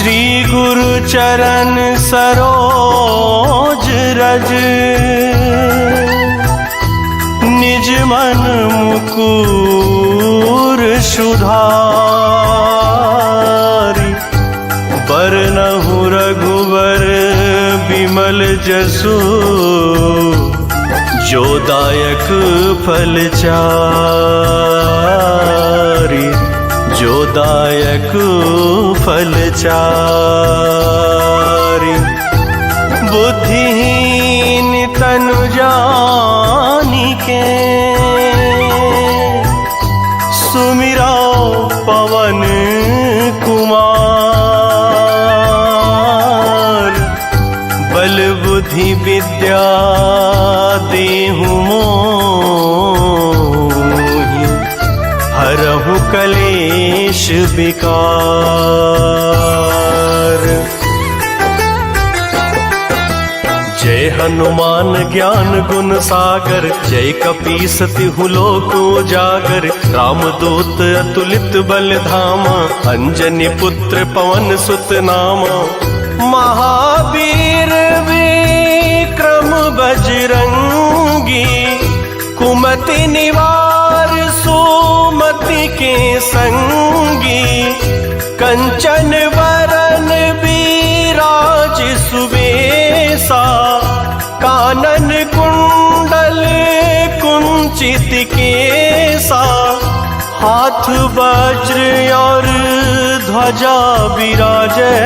श्री गुरु चरण सरोज रज, निज मन मुकुर सुधारि। बरनहु रघुबर बिमल जसु, जो दायक फल चारि। जो दायक फल चारि। बुद्धिहीन तनु जानिके, सुमिरा पवन कुमार। बल बुद्धि विद्या देहु मोहि, हरहु कलेश विकार। जय हनुमान ज्ञान गुण सागर, जय कपीस तिहु लोक उजागर। रामदूत अतुलित बल धामा, अंजनी पुत्र पवन सुत नामा। महावीर विक्रम बजरंगी, कुमति निवार सुमति के संगी। कंचन वरन विराज सुबेसा, कानन कुंडल कुंचित केसा। हाथ वज्र और ध्वजा विराजे,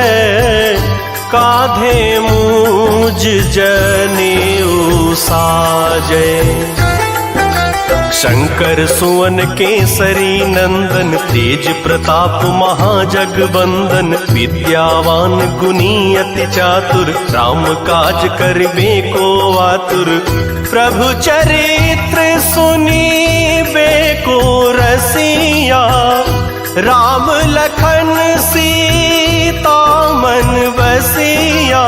काधे मूज जनेऊ साजे। शंकर सुवन केसरी नंदन, तेज प्रताप महाजगवंदन। विद्यावान गुणी अति चातुर, राम काज करिबे को आतुर। प्रभु चरित्र सुनीबे को रसिया, राम लखन सीता मन बसिया।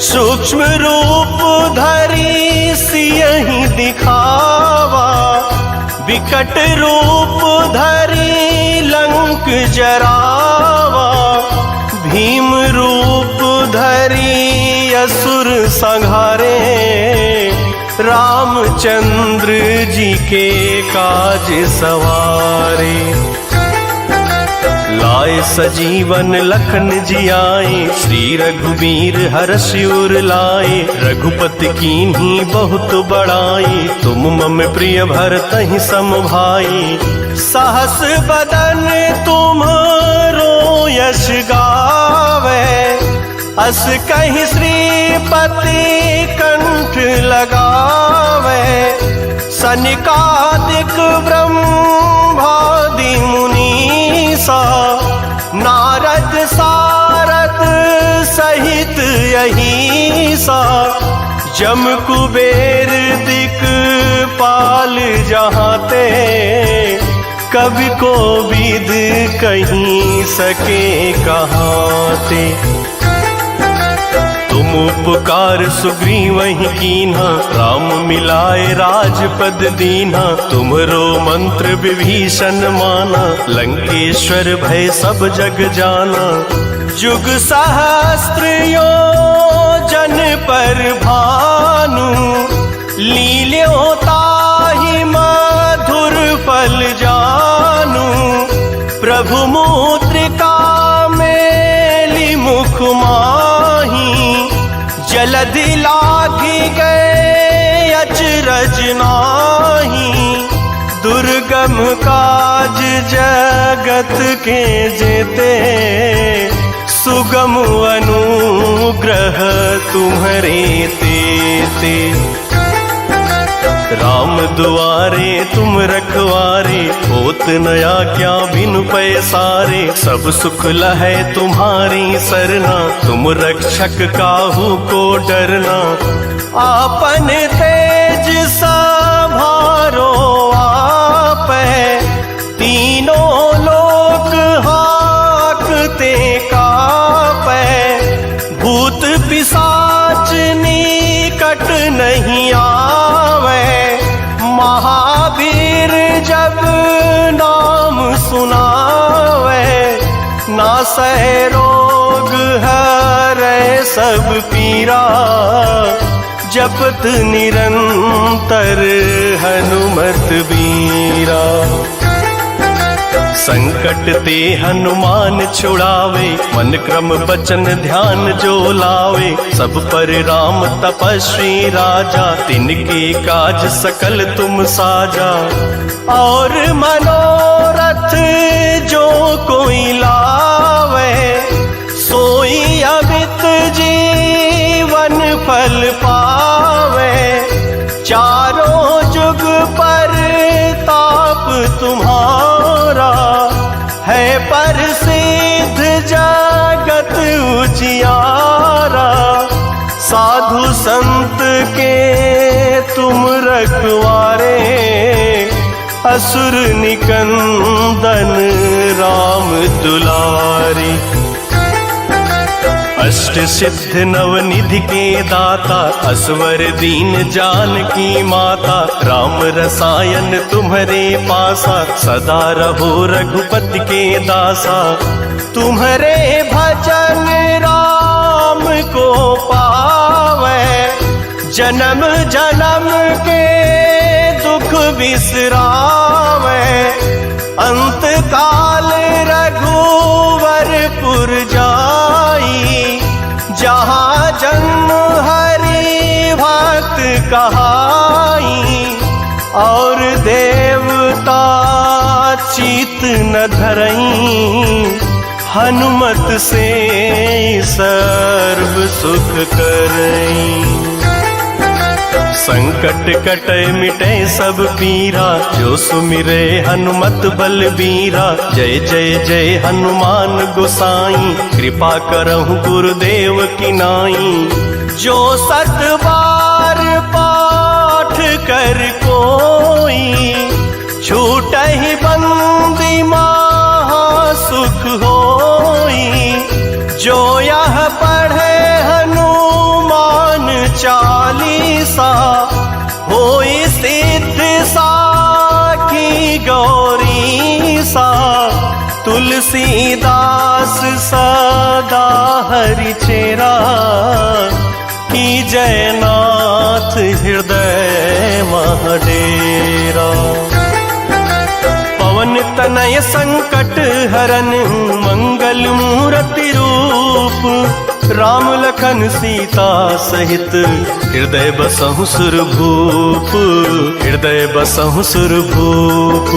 सूक्ष्म रूप धरि सियहि दिखावा, विकट रूप धरि लंक जरावा। भीम रूप धरि असुर संहारे, रामचंद्र जी के काज सवारे। लाए सजीवन लखन जियाए, श्री रघुवीर हर्षि उर लाए। रघुपति कीन्ही बहुत बड़ाई, तुम मम प्रिय भरतहि सम भाई। सहस बदन तुम्हारो यश गावे, अस कहि श्रीपति कंठ लगावे। सनिकादिक ब्रह्मादि मुनीसा, नारद सारद सहित अहिसा। जम कुबेर दिक्पाल जहाते, कवि को विद कहीं सके कहाते। तुम उपकार सुग्रीवहि कीन्हा, राम मिलाए राजपद दीन्हा। तुम्हरो मंत्र विभीषण माना, लंकेश्वर भय सब जग जाना। जुग सहस्त्र योजन पर भानु, लील्यों ताहि मधुर फल जानू। प्रभु मुद्रिका मेलि मुख माही, जलधि लागी गए अचरज नाही। दुर्गम काज जगत के जेते, सुगम अनुग्रह तुम्हरे तेते। राम दुआरे तुम रखवारे, होत न आज्ञा बिनु पैसारे। सब सुख लहै तुम्हारी सरना, तुम रक्षक काहू को डरना। आपन तेज संभारो आपै, तीनों लोक हाकते कापै। भूत पिशाच निकट नहीं आवे, महावीर जब नाम सुनावे। नासै रोग रोग हरै सब पीरा, जपत निरंतर हनुमत बीरा। संकट ते हनुमान छुड़ावे, मन क्रम बचन ध्यान जो लावे। सब पर राम तपस्वी राजा, तिनके काज सकल तुम साजा। और मनोरथ जो कोई लावे, सोई अमित जीवन फल पावे। चारों जुग पर ताप तुम्हारा, है प्रसिद्ध जगत उजियारा। साधु संत के तुम रखवारे, असुर निकंदन राम दुलारी। अष्ट सिद्ध नवनिधि के दाता, असवर दीन जानकी माता। राम रसायन तुम्हारे पासा, सदा रहो रघुपति के दासा। तुम्हारे भजन राम को पावे, जन्म जन्म के दुख बिसरावे। अंत काल रघुवरपुर जाई, जहाँ जन्म हरि भक्त कहाई। और देवता चित न धरई, हनुमत से सर्व सुख करई। संकट कटे मिटे सब पीरा, जो सुमिरे हनुमत बलबीरा। जय जय जय हनुमान गोसाई, कृपा करहु गुरुदेव की नाई। जो सत बार पाठ कर कोई, छूटहि बंदी महा सुख होई। जो यह पढ़े हनुमान चालीसा, होई सिद्ध साखी गौरी सा। तुलसीदास सदा हरि चेरा, की जयनाथ हृदय महडेरा। पवन तनय संकट हरन, मंगल मूर्ति रूप। राम लखन सीता सहित, हृदय बसहु सुरभूप। हृदय बसहु सुरभूप,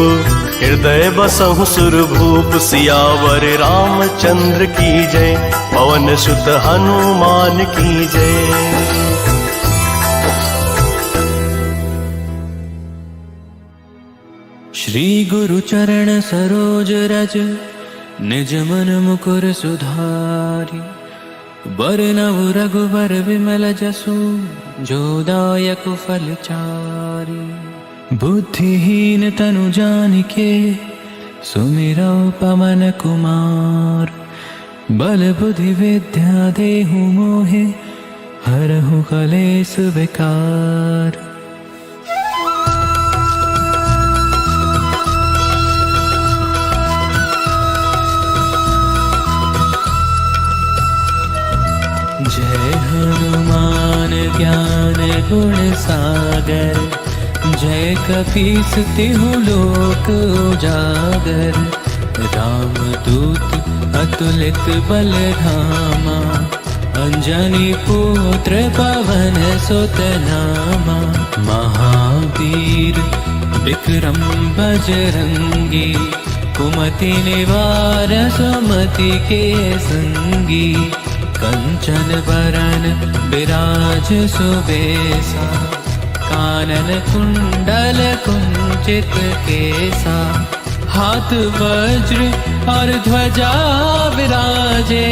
हृदय बसहु सुरभूप। सियावर रामचंद्र की जय, पवन सुत हनुमान की जय। श्री गुरु चरण सरोज रज, निज मन मुकुर सुधारी। बरनव रघुवर विमल जसु, जो दायक फल चारि। बुद्धिहीन तनु जानिके, सुमिरौ पवन कुमार। बल बुद्धि विद्या देहु मोहे, हरहु कलेस विकार। जय हनुमान ज्ञान गुण सागर, जय कपीस तिहु लोक उजागर। रामदूत अतुलित बल धामा, अंजनी पुत्र पवन सुत नामा। महावीर विक्रम बजरंगी, कुमति निवार सुमति के संगी। कंचन बरन बिराज सुबेसा, कानन कुंडल कुंचित केसा। हाथ वज्र और ध्वजा विराजे,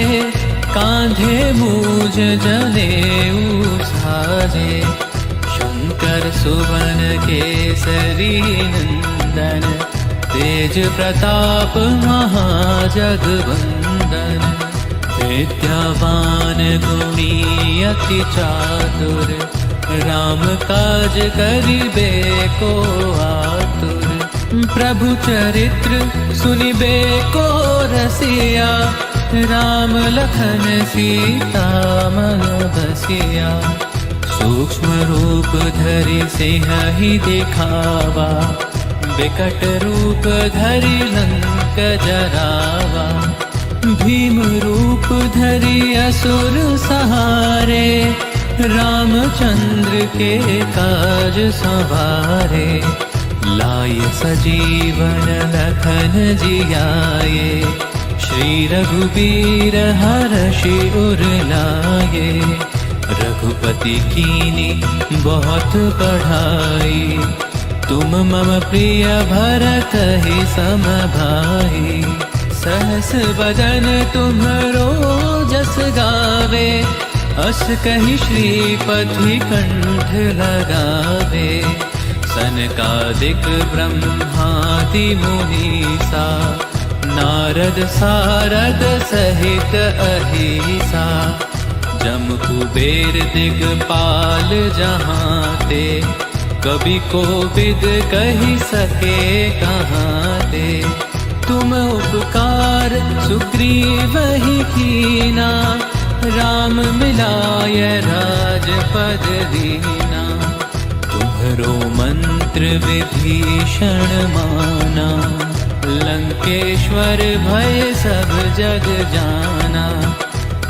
कांधे मूज जनेऊ साजे। शंकर सुवन केसरी नंदन, तेज प्रताप महाजगवंदन। विद्यावान गुणी अति चातुर, राम काज करिबे को आतुर। प्रभु चरित्र सुनिबे को रसिया, राम लखन सीता मन बसिया। सूक्ष्म रूप धरि सिंह ही दिखावा, विकट रूप धरि लंक जरावा। भीम रूप धरि असुर सहारे, रामचंद्र के काज संवारे। लाय सजीवन लखन जियाए, श्री रघुबीर हरषि उर लाए। रघुपति कीनी बहुत बढ़ाई, तुम मम प्रिय भरतहि सम भाई। सहस बदन तुम्हरो जस गावे, अस कहि श्रीपति कंठ लगावे। सनकादिक ब्रह्मादि मुनीसा, नारद सारद सहित अहिसा। जम कुबेर दिगपाल जहाँ ते, कवि कोविद कहि सके कहाँ ते। तुम उपकार सुग्रीवहि कीना, राम मिलाय राजपद दीना। तुम्हरो मंत्र विभीषण माना, लंकेश्वर भय सब जग जाना।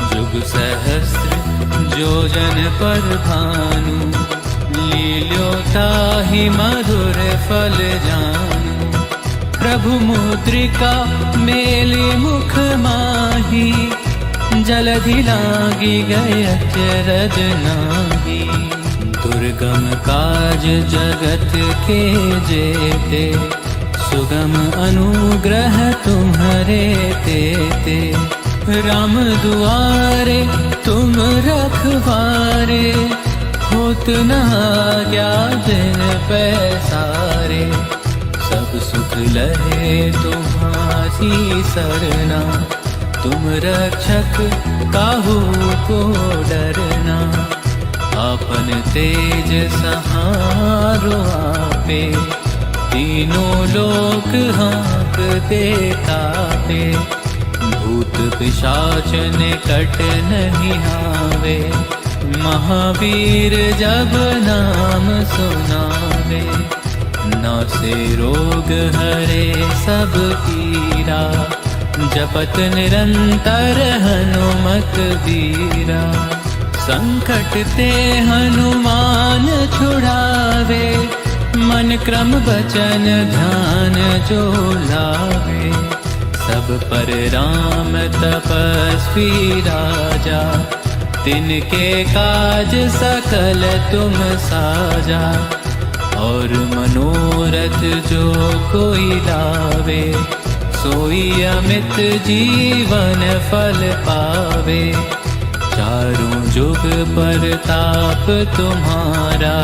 जुग सहस्र योजन पर भानु, लील्यो ताहि मधुर फल जानू। प्रभु मुद्रिका मेलि मुख माही, जलधि लागी गए अचरज नाही। दुर्गम काज जगत के जेते, सुगम अनुग्रह तुम्हरे तेते। राम दुआरे तुम रखवारे, होत न आज्ञा बिन पैसारे। सब सुख लहे तुम्हारी सरना, तुम रक्षक काहू को डरना। आपन तेज सहारो आपे, तीनों लोक हाँकते कापे। भूत पिशाच निकट नहीं आवे, महावीर जब नाम सुनावे। नासे रोग हरे सब पीरा, जपत निरंतर हनुमत बीरा। संकट ते हनुमान छुड़ावे, मन क्रम वचन ध्यान जो लावे। सब पर राम तपस्वी राजा, तिनके काज सकल तुम साजा। और मनोरथ जो कोई लावे, सोई अमित जीवन फल पावे। चारों जुग परताप तुम्हारा,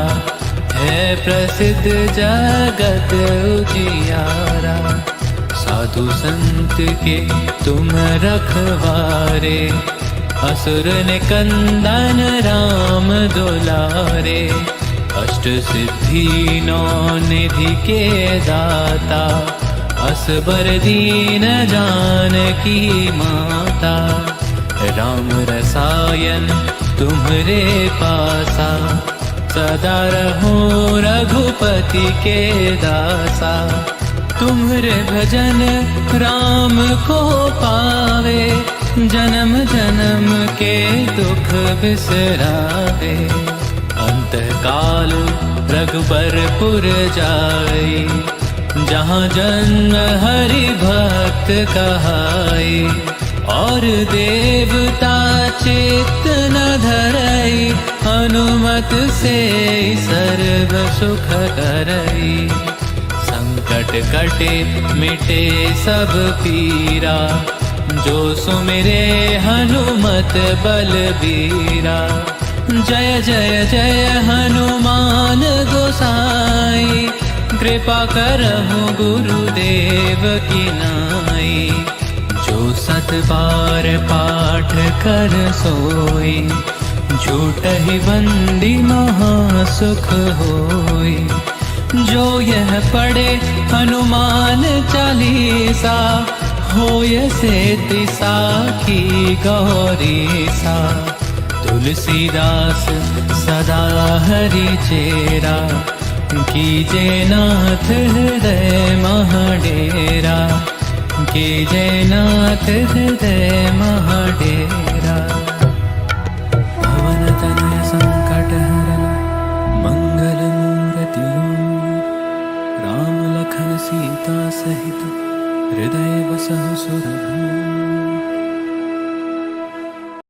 है प्रसिद्ध जगत उजियारा। साधु संत के तुम रखवारे, असुर निकंदन राम दुलारे। अष्ट सिद्धि नौ निधि के दाता, असबर दीन जानकी माता। राम रसायन तुम्हरे पासा, सदा रहो रघुपति के दासा। तुम्हरे भजन राम को पावे, जन्म जन्म के दुख बिसरावे। अंतकाल रघुबरपुर जाई, जहाँ जन्म हरि भक्त कहाई। और देवता चित्त न धरई, हनुमत से सर्व सुख करई। संकट कटे मिटे सब पीरा, जो सुमिरे हनुमत बलबीरा। जय जय जय हनुमान गोसाई, कृपा करहु गुरुदेव की नाई। जो सत बार पाठ कर सोई, झूठहि बंदी महासुख होई। जो यह पढ़े हनुमान चालीसा, होय सेति साखी गौरी सा। तुलसीदास सदा हरि चेरा, कीजे नाथ हृदय महाडेरा, कीजे नाथ हृदय महाडेरा। पवन तनय संकट हरन मंगल मूर्ति, राम लखन सीता सहित हृदय बसहु सुरभूप।